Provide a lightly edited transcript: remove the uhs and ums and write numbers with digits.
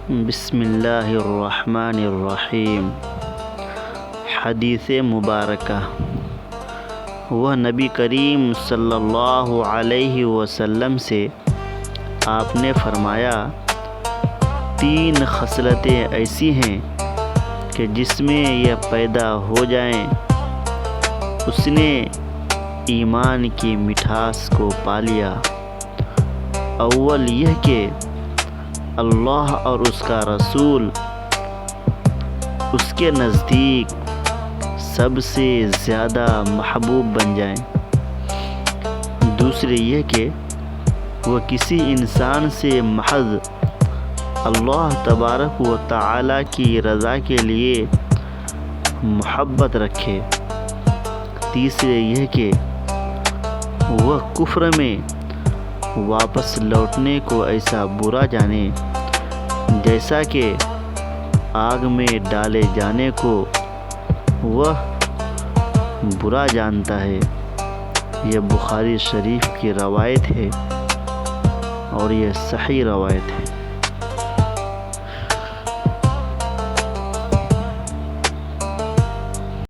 بسم اللہ الرحمن الرحیم۔ حدیث مبارکہ۔ وہ نبی کریم صلی اللہ علیہ وسلم سے آپ نے فرمایا، 3 خصلتیں ایسی ہیں کہ جس میں یہ پیدا ہو جائیں اس نے ایمان کی مٹھاس کو پا لیا۔ اول یہ کہ اللہ اور اس کا رسول اس کے نزدیک سب سے زیادہ محبوب بن جائیں۔ دوسرے یہ کہ وہ کسی انسان سے محض اللہ تبارک و تعالی کی رضا کے لیے محبت رکھے۔ تیسرے یہ کہ وہ کفر میں واپس لوٹنے کو ایسا برا جانے جیسا کہ آگ میں ڈالے جانے کو وہ برا جانتا ہے۔ یہ بخاری شریف کی روایت ہے اور یہ صحیح روایت ہے۔